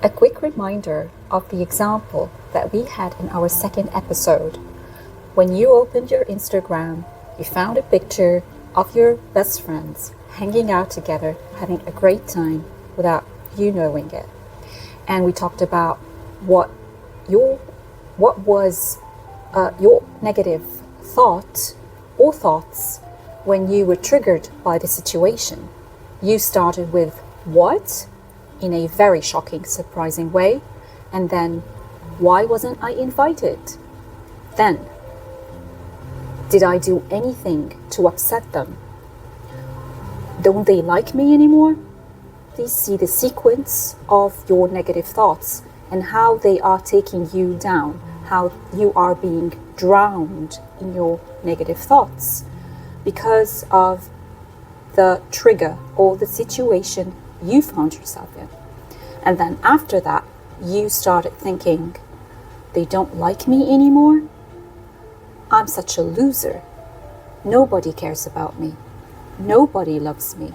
A quick reminder of the example that we had in our second episode. When you opened your Instagram, you found a picture of your best friends hanging out together, having a great time without you knowing it. And we talked about what was your negative thought or thoughts when you were triggered by the situation. You started with what? In a very shocking, surprising way. And then, why wasn't I invited? Then, did I do anything to upset them? Don't they like me anymore? Please see the sequence of your negative thoughts and how they are taking you down, how you are being drowned in your negative thoughts because of the trigger or the situation you found yourself in. And then after that, you started thinking, they don't like me anymore? I'm such a loser. Nobody cares about me. Nobody loves me.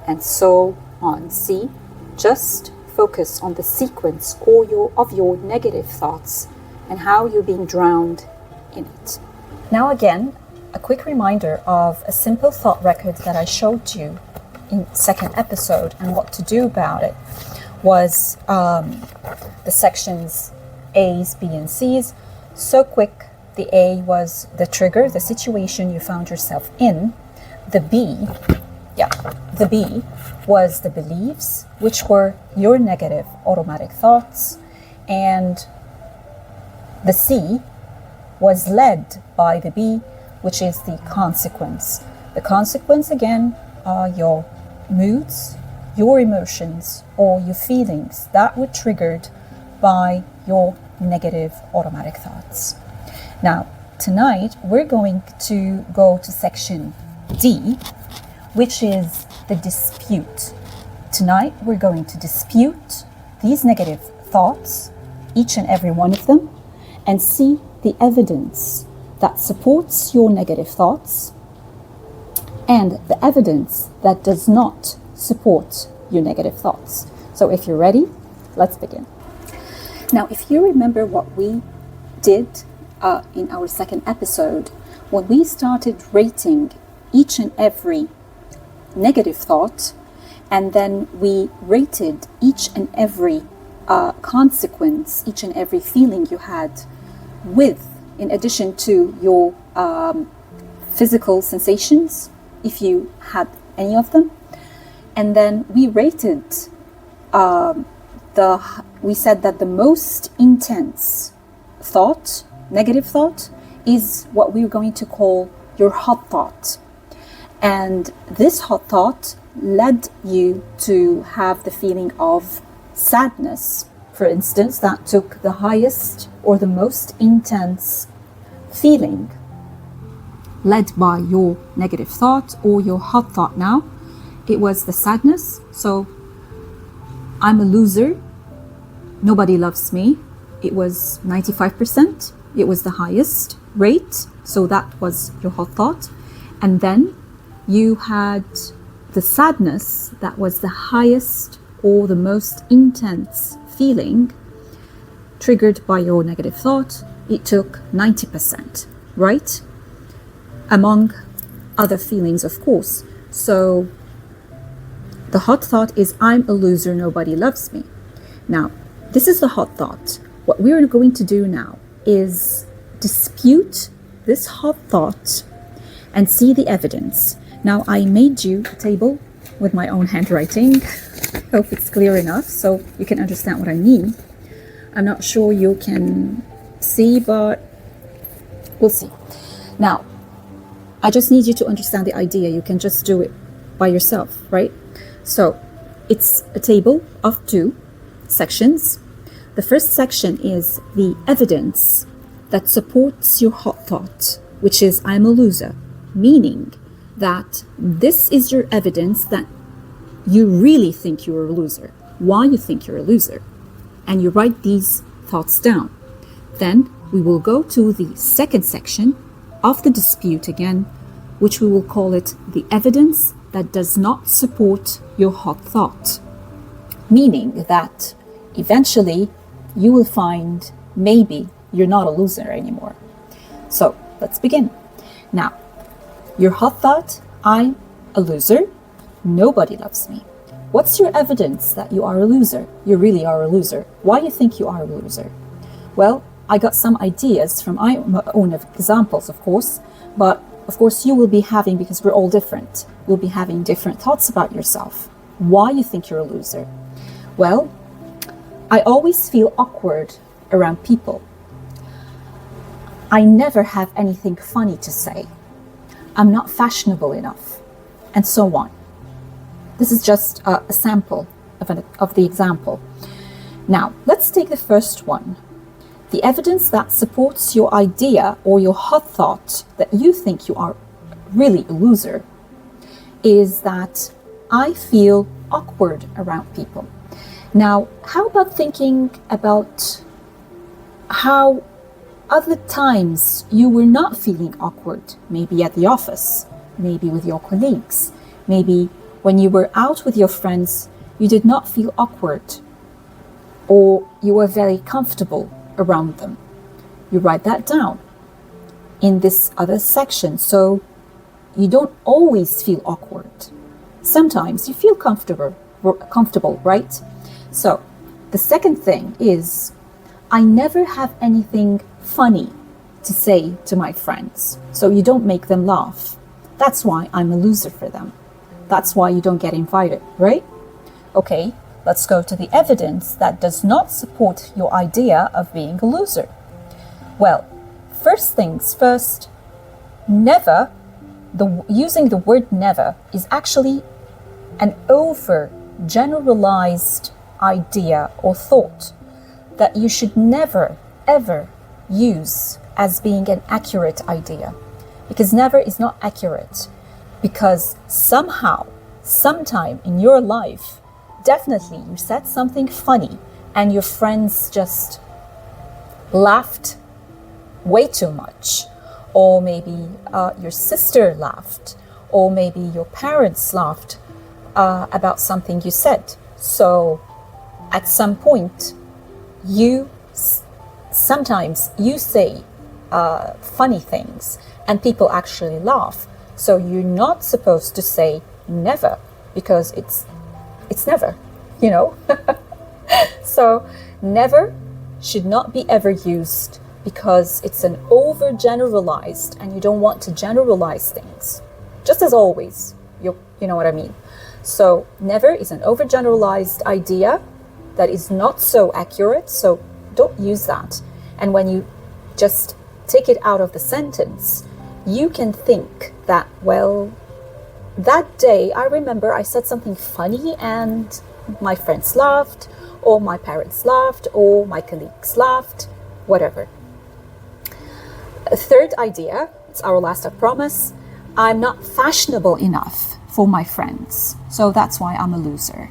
And so on. See, just focus on the sequence of your negative thoughts and how you're being drowned in it. Now again, a quick reminder of a simple thought record that I showed you in second episode, and what to do about it was the sections A's, B, and C's. So quick, the A was the trigger, the situation you found yourself in. The B was the beliefs, which were your negative automatic thoughts. And the C was led by the B, which is the consequence. The consequence, again, are your moods, your emotions, or your feelings that were triggered by your negative automatic thoughts. Now, tonight, we're going to go to section D, which is the dispute. Tonight, we're going to dispute these negative thoughts, each and every one of them, and see the evidence that supports your negative thoughts and the evidence that does not support your negative thoughts. So if you're ready, let's begin. Now, if you remember what we did in our second episode, when we started rating each and every negative thought, and then we rated each and every consequence, each and every feeling you had with, in addition to your physical sensations, if you had any of them. And then we rated, we said that the most intense thought, negative thought, is what we're going to call your hot thought. And this hot thought led you to have the feeling of sadness. For instance, that took the highest or the most intense feeling led by your negative thought or your hot thought. Now, it was the sadness. So, I'm a loser. Nobody loves me. It was 95%. It was the highest rate. So that was your hot thought. And then you had the sadness that was the highest or the most intense feeling triggered by your negative thought. It took 90%, right? Among other feelings, of course. So the hot thought is, I'm a loser, nobody loves me. Now, this is the hot thought. What we're going to do now is dispute this hot thought and see the evidence. Now, I made you a table with my own handwriting. I hope it's clear enough so you can understand what I mean. I'm not sure you can see, but we'll see. Now, I just need you to understand the idea. You can just do it by yourself, right? So, it's a table of 2 sections. The first section is the evidence that supports your hot thought, which is, I'm a loser, meaning that this is your evidence that you really think you're a loser, why you think you're a loser, and you write these thoughts down. Then we will go to the second section of the dispute again, which we will call it the evidence that does not support your hot thought, meaning that eventually you will find maybe you're not a loser anymore. So let's begin. Now, your hot thought, I'm a loser. Nobody loves me. What's your evidence that you are a loser? You really are a loser. Why do you think you are a loser? Well, I got some ideas from my own examples, of course, but of course you will be having, because we're all different, you'll be having different thoughts about yourself. Why you think you're a loser? Well, I always feel awkward around people. I never have anything funny to say. I'm not fashionable enough, and so on. This is just a sample of the example. Now, let's take the first one. The evidence that supports your idea or your hot thought that you think you are really a loser is that I feel awkward around people. Now, how about thinking about how other times you were not feeling awkward, maybe at the office, maybe with your colleagues, maybe when you were out with your friends, you did not feel awkward, or you were very comfortable around them. You write that down in this other section, so you don't always feel awkward. Sometimes you feel comfortable, right? So the second thing is, I never have anything funny to say to my friends, so you don't make them laugh. That's why I'm a loser for them. That's why you don't get invited, right? Okay, let's go to the evidence that does not support your idea of being a loser. Well, first things first, never, using the word never is actually an over-generalized idea or thought that you should never, ever use as being an accurate idea. Because never is not accurate. Because somehow, sometime in your life, definitely you said something funny and your friends just laughed way too much. Or maybe your sister laughed. Or maybe your parents laughed about something you said. So at some point, sometimes you say funny things and people actually laugh. So you're not supposed to say never, because it's never, you know. So never should not be ever used, because it's an overgeneralized, and you don't want to generalize things. Just as always, you know what I mean. So never is an overgeneralized idea that is not so accurate, so don't use that. And when you just take it out of the sentence, you can think that, well, that day I remember I said something funny and my friends laughed, or my parents laughed, or my colleagues laughed, whatever. A third idea, it's our last, I promise, I'm not fashionable enough for my friends, so that's why I'm a loser.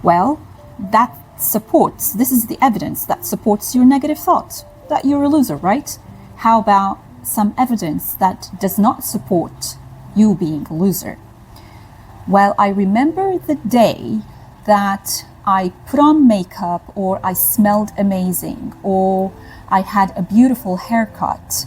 Well, this is the evidence that supports your negative thought, that you're a loser, right? How about some evidence that does not support you being a loser? Well, I remember the day that I put on makeup, or I smelled amazing, or I had a beautiful haircut,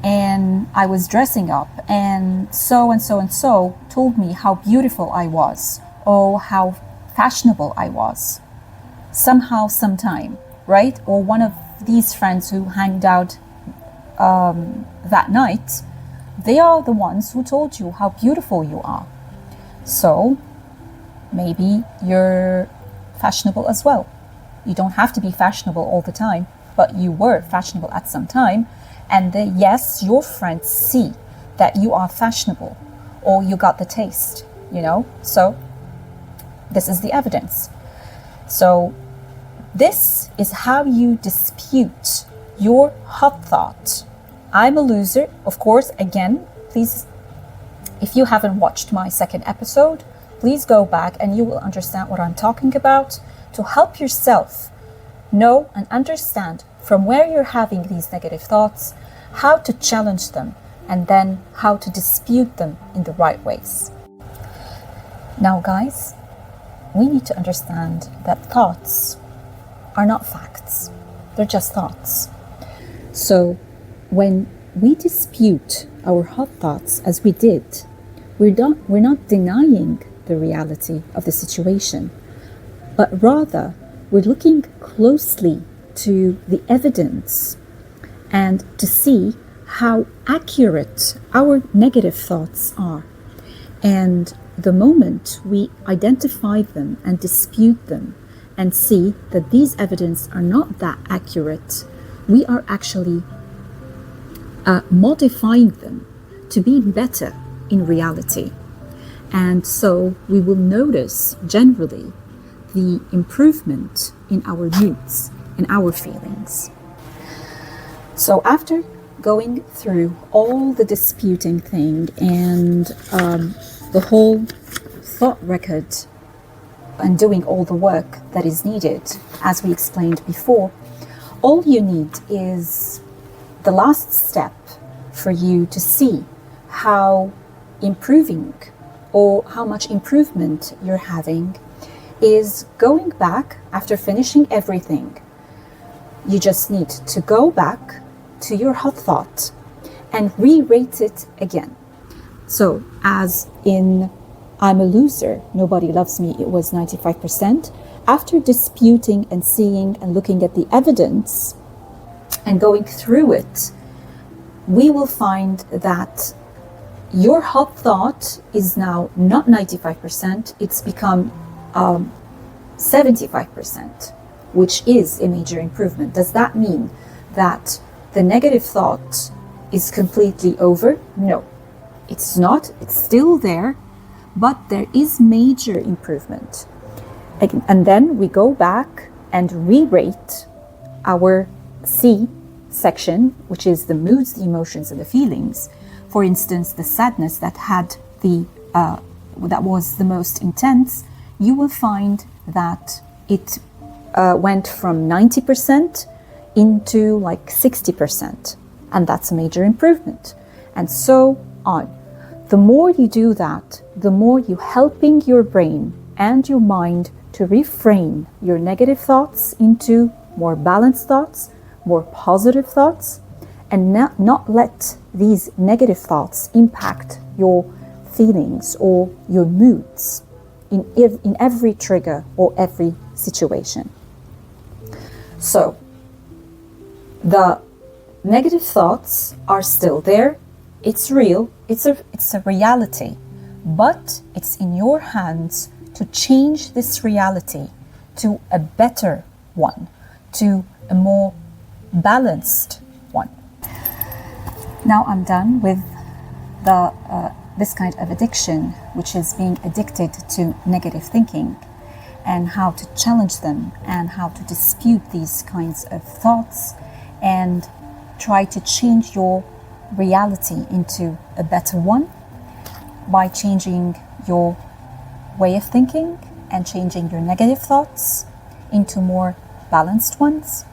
and I was dressing up, and so and so and so told me how beautiful I was, or how fashionable I was. Somehow, sometime, right? Or one of these friends who hanged out that night, they are the ones who told you how beautiful you are. So maybe you're fashionable as well. You don't have to be fashionable all the time, but you were fashionable at some time, and yes, your friends see that you are fashionable, or you got the taste, you know. So this is the evidence. So this is how you dispute your hot thought. I'm a loser. Of course, again, please, if you haven't watched my second episode, please go back and you will understand what I'm talking about, to help yourself know and understand from where you're having these negative thoughts, how to challenge them, and then how to dispute them in the right ways. Now, guys, we need to understand that thoughts are not facts. They're just thoughts. So when we dispute our hot thoughts, as we did, we're not denying the reality of the situation, but rather we're looking closely to the evidence and to see how accurate our negative thoughts are. And the moment we identify them and dispute them and see that these evidence are not that accurate, we are actually modifying them to be better in reality. And so we will notice generally the improvement in our moods and our feelings. So after going through all the disputing thing and the whole thought record and doing all the work that is needed, as we explained before, all you need is the last step for you to see how improving or how much improvement you're having is going back after finishing everything. You just need to go back to your hot thought and re-rate it again. So as in I'm a loser, nobody loves me, it was 95%. After disputing and seeing and looking at the evidence and going through it, we will find that your hot thought is now not 95%, it's become 75%, which is a major improvement. Does that mean that the negative thought is completely over? No, it's not. It's still there, but there is major improvement. And then we go back and re-rate our C section, which is the moods, the emotions, and the feelings. For instance, the sadness that had that was the most intense, you will find that it went from 90% into like 60%, and that's a major improvement, and so on. The more you do that, the more you're helping your brain and your mind to reframe your negative thoughts into more balanced thoughts, more positive thoughts, and not let these negative thoughts impact your feelings or your moods in every trigger or every situation. So the negative thoughts are still there. It's real. It's a reality, but it's in your hands to change this reality to a better one, to a more balanced one. Now I'm done with this kind of addiction, which is being addicted to negative thinking, and how to challenge them and how to dispute these kinds of thoughts and try to change your reality into a better one by changing your way of thinking and changing your negative thoughts into more balanced ones.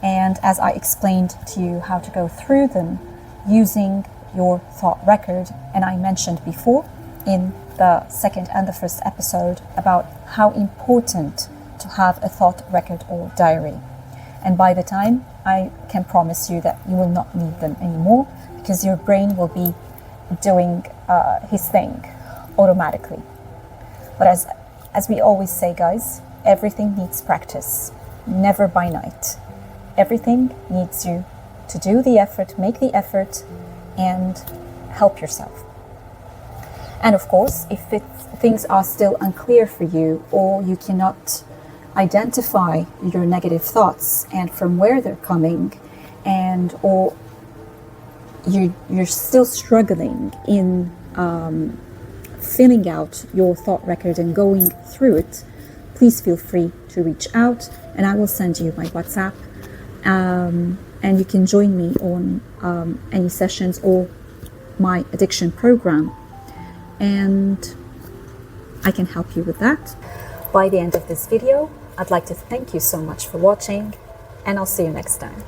And as I explained to you how to go through them using your thought record, and I mentioned before in the second and the first episode about how important to have a thought record or diary. And by the time, I can promise you that you will not need them anymore, because your brain will be doing his thing automatically. But as we always say, guys, everything needs practice, never by night. Everything needs you to do the effort, make the effort, and help yourself. And of course, if things are still unclear for you, or you cannot identify your negative thoughts and from where they're coming, or you're still struggling in filling out your thought record and going through it, please feel free to reach out, and I will send you my WhatsApp, and you can join me on any sessions or my addiction program, and I can help you with that. By the end of this video, I'd like to thank you so much for watching, and I'll see you next time.